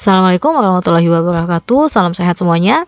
Assalamualaikum warahmatullahi wabarakatuh. Salam sehat semuanya.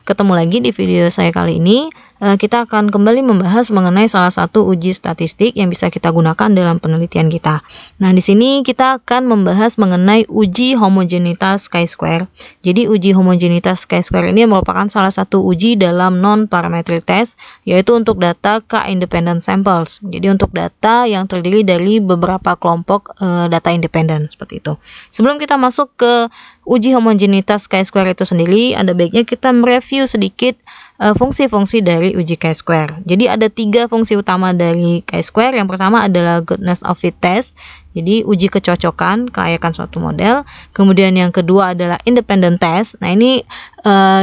Ketemu lagi di video saya kali ini. Kita akan kembali membahas mengenai salah satu uji statistik yang bisa kita gunakan dalam penelitian kita. Nah, di sini kita akan membahas mengenai uji homogenitas chi-square. Jadi, uji homogenitas chi-square ini merupakan salah satu uji dalam non-parametric test, yaitu untuk data k-independent samples. Jadi, untuk data yang terdiri dari beberapa kelompok data independen seperti itu. Sebelum kita masuk ke uji homogenitas chi-square itu sendiri, ada baiknya kita mereview sedikit fungsi-fungsi dari uji chi-square. Jadi ada 3 fungsi utama dari chi-square. Yang pertama adalah goodness of fit test. Jadi uji kecocokan, kelayakan suatu model. Kemudian yang kedua adalah independent test. Nah, ini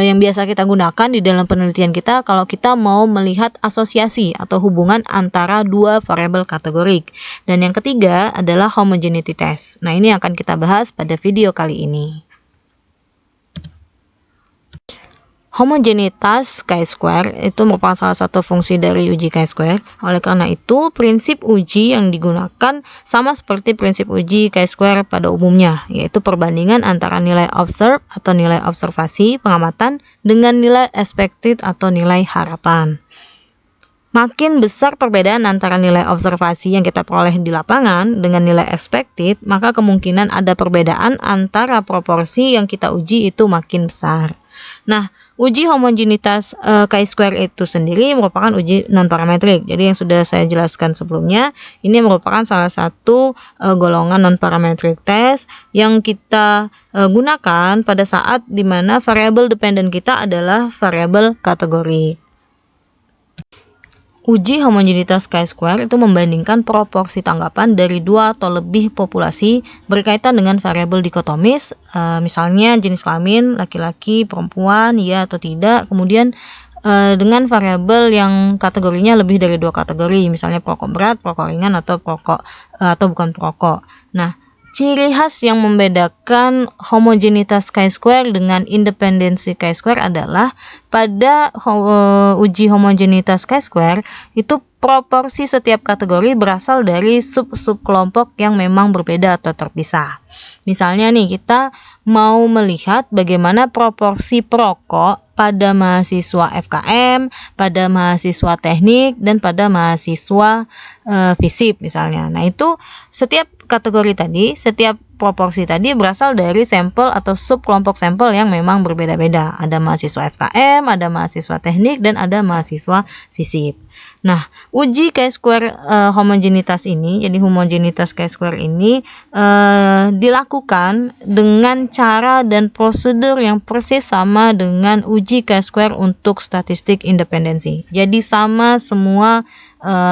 yang biasa kita gunakan di dalam penelitian kita kalau kita mau melihat asosiasi atau hubungan antara dua variabel kategorik. Dan yang ketiga adalah homogeneity test. Nah, ini akan kita bahas pada video kali ini. Homogenitas chi-square itu merupakan salah satu fungsi dari uji chi-square. Oleh karena itu, prinsip uji yang digunakan sama seperti prinsip uji chi-square pada umumnya, yaitu perbandingan antara nilai observed atau nilai observasi pengamatan dengan nilai expected atau nilai harapan. Makin besar perbedaan antara nilai observasi yang kita peroleh di lapangan dengan nilai expected, maka kemungkinan ada perbedaan antara proporsi yang kita uji itu makin besar. Nah, uji homogenitas chi-square itu sendiri merupakan uji non-parametrik. Jadi yang sudah saya jelaskan sebelumnya, ini merupakan salah satu golongan non-parametric test yang kita gunakan pada saat di mana variabel dependen kita adalah variabel kategori. Uji homogenitas chi-square itu membandingkan proporsi tanggapan dari 2 atau lebih populasi berkaitan dengan variabel dikotomis, misalnya jenis kelamin, laki-laki, perempuan, ya atau tidak, kemudian dengan variabel yang kategorinya lebih dari 2 kategori, misalnya perokok berat, perokok ringan, atau perokok atau bukan perokok. Nah, ciri khas yang membedakan homogenitas chi-square dengan independensi chi-square adalah pada uji homogenitas chi-square itu proporsi setiap kategori berasal dari sub-sub kelompok yang memang berbeda atau terpisah. Misalnya nih, kita mau melihat bagaimana proporsi perokok pada mahasiswa FKM, pada mahasiswa teknik, dan pada mahasiswa FISIP misalnya. Nah, itu setiap kategori tadi, setiap proporsi tadi berasal dari sampel atau sub kelompok sampel yang memang berbeda-beda. Ada mahasiswa FKM, ada mahasiswa teknik, dan ada mahasiswa FISIP. Nah, uji chi-square homogenitas ini, jadi homogenitas chi-square ini dilakukan dengan cara dan prosedur yang persis sama dengan uji chi-square untuk statistik independensi. Jadi sama semua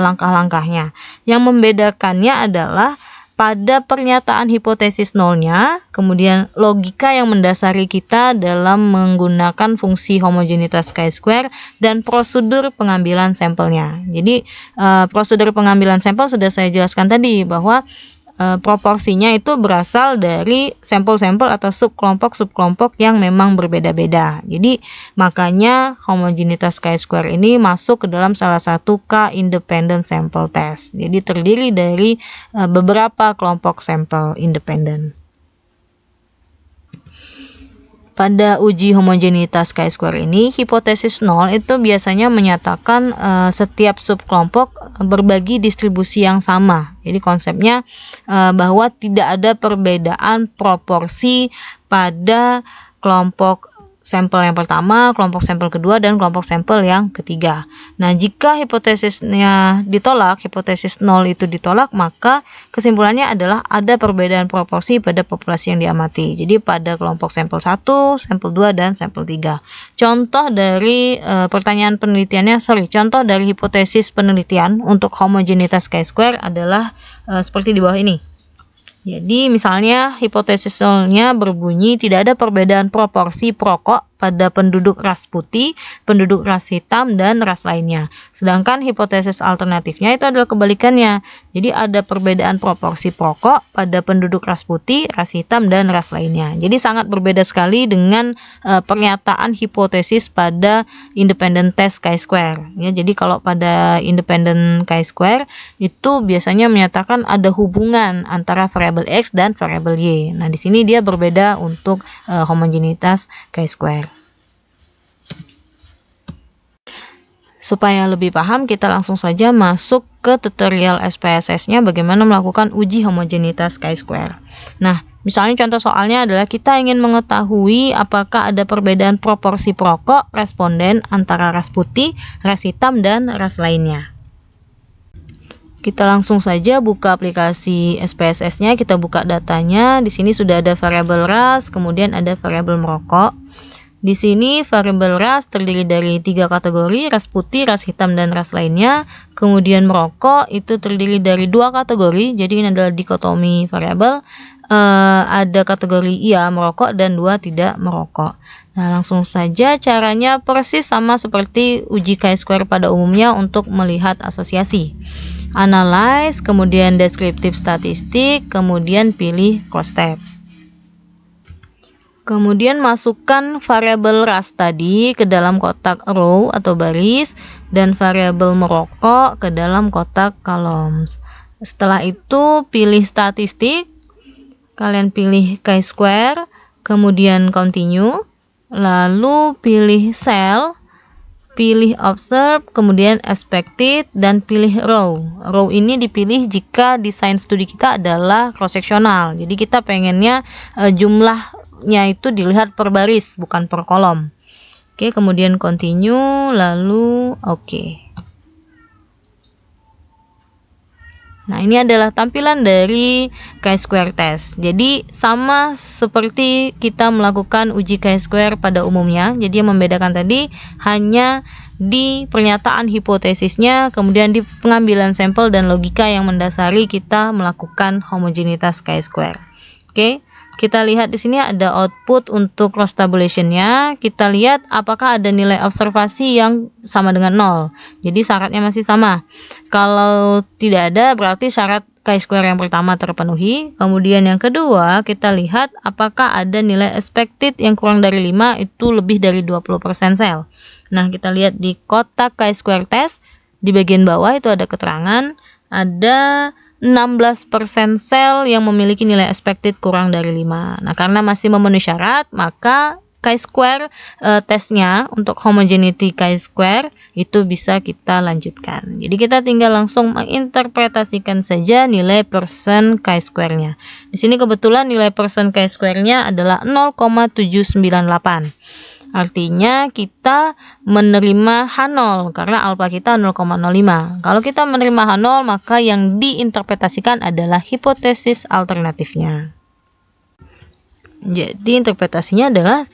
langkah-langkahnya. Yang membedakannya adalah pada pernyataan hipotesis nolnya, kemudian logika yang mendasari kita dalam menggunakan fungsi homogenitas chi-square, dan prosedur pengambilan sampelnya. Jadi prosedur pengambilan sampel sudah saya jelaskan tadi bahwa proporsinya itu berasal dari sampel-sampel atau subkelompok-subkelompok yang memang berbeda-beda. Jadi makanya homogenitas chi-square ini masuk ke dalam salah satu k-independent sample test. Jadi terdiri dari beberapa kelompok sampel independen. Pada uji homogenitas chi-square ini, hipotesis nol itu biasanya menyatakan setiap subkelompok berbagi distribusi yang sama. Jadi konsepnya bahwa tidak ada perbedaan proporsi pada kelompok sampel yang pertama, kelompok sampel kedua, dan kelompok sampel yang ketiga. Nah, jika hipotesisnya ditolak, hipotesis nol itu ditolak, maka kesimpulannya adalah ada perbedaan proporsi pada populasi yang diamati. Jadi pada kelompok sampel 1, sampel 2, dan sampel 3. Contoh dari contoh dari hipotesis penelitian untuk homogenitas chi-square adalah seperti di bawah ini. Jadi misalnya hipotesis nolnya berbunyi tidak ada perbedaan proporsi perokok pada penduduk ras putih, penduduk ras hitam, dan ras lainnya. Sedangkan hipotesis alternatifnya itu adalah kebalikannya. Jadi ada perbedaan proporsi pokok pada penduduk ras putih, ras hitam, dan ras lainnya. Jadi sangat berbeda sekali dengan pernyataan hipotesis pada independent test chi-square. Ya, jadi kalau pada independent chi-square itu biasanya menyatakan ada hubungan antara variabel X dan variabel Y. Nah, di sini dia berbeda untuk homogenitas chi-square. Supaya lebih paham, kita langsung saja masuk ke tutorial SPSS-nya bagaimana melakukan uji homogenitas chi-square. Nah, misalnya contoh soalnya adalah kita ingin mengetahui apakah ada perbedaan proporsi pokok responden antara ras putih, ras hitam, dan ras lainnya. Kita langsung saja buka aplikasi SPSS-nya, kita buka datanya. Di sini sudah ada variabel ras, kemudian ada variabel merokok. Di sini variabel ras terdiri dari 3 kategori, ras putih, ras hitam, dan ras lainnya. Kemudian merokok itu terdiri dari 2 kategori, jadi ini adalah dikotomi variabel. Ada kategori iya merokok dan 2 tidak merokok. Nah, langsung saja caranya persis sama seperti uji chi-square pada umumnya untuk melihat asosiasi. Analyze, kemudian deskriptif statistik, kemudian pilih cross step. Kemudian masukkan variabel ras tadi ke dalam kotak row atau baris dan variabel merokok ke dalam kotak columns. Setelah itu pilih statistik, kalian pilih chi-square, kemudian continue, lalu pilih cell, pilih observe, kemudian expected, dan pilih row. Row ini dipilih jika desain studi kita adalah cross sectional. Jadi kita pengennya jumlahnya itu dilihat per baris, bukan per kolom. Oke, kemudian continue, lalu oke. Nah, ini adalah tampilan dari chi-square test. Jadi sama seperti kita melakukan uji chi-square pada umumnya. Jadi yang membedakan tadi hanya di pernyataan hipotesisnya, kemudian di pengambilan sampel dan logika yang mendasari kita melakukan homogenitas chi-square. Oke. Kita lihat di sini ada output untuk cross tabulation-nya. Kita lihat apakah ada nilai observasi yang sama dengan 0. Jadi syaratnya masih sama. Kalau tidak ada, berarti syarat chi-square yang pertama terpenuhi. Kemudian yang kedua, kita lihat apakah ada nilai expected yang kurang dari 5, itu lebih dari 20% sel. Nah, kita lihat di kotak chi-square test, di bagian bawah itu ada keterangan, ada 16% sel yang memiliki nilai expected kurang dari 5. Nah, karena masih memenuhi syarat, maka chi-square tesnya untuk homogeneity chi-square itu bisa kita lanjutkan. Jadi kita tinggal langsung menginterpretasikan saja nilai persen chi-square-nya. Di sini kebetulan nilai persen chi-square-nya adalah 0,798. Artinya kita menerima H0 karena alfa kita 0,05. Kalau kita menerima H0, maka yang diinterpretasikan adalah hipotesis alternatifnya. Jadi interpretasinya adalah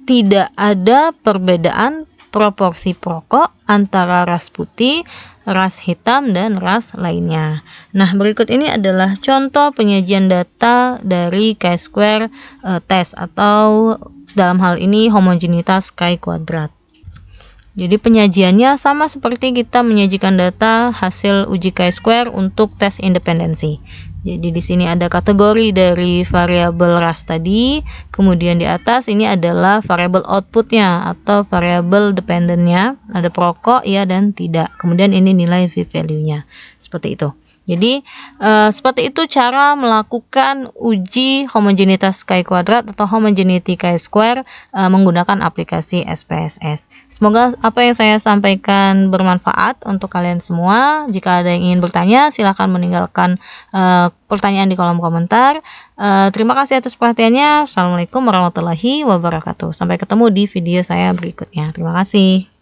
tidak ada perbedaan proporsi pokok antara ras putih, ras hitam, dan ras lainnya. Nah, berikut ini adalah contoh penyajian data dari chi-square test atau dalam hal ini homogenitas chi kuadrat. Jadi penyajiannya sama seperti kita menyajikan data hasil uji chi-square untuk tes independensi. Jadi di sini ada kategori dari variabel ras tadi, kemudian di atas ini adalah variabel outputnya atau variabel dependentnya, ada perokok ya dan tidak. Kemudian ini nilai v-value-nya, seperti itu. Jadi seperti itu cara melakukan uji homogenitas chi kuadrat atau homogeneity chi-square menggunakan aplikasi SPSS. Semoga apa yang saya sampaikan bermanfaat untuk kalian semua. Jika ada yang ingin bertanya, silahkan meninggalkan pertanyaan di kolom komentar. Terima kasih atas perhatiannya. Assalamualaikum warahmatullahi wabarakatuh. Sampai ketemu di video saya berikutnya. Terima kasih.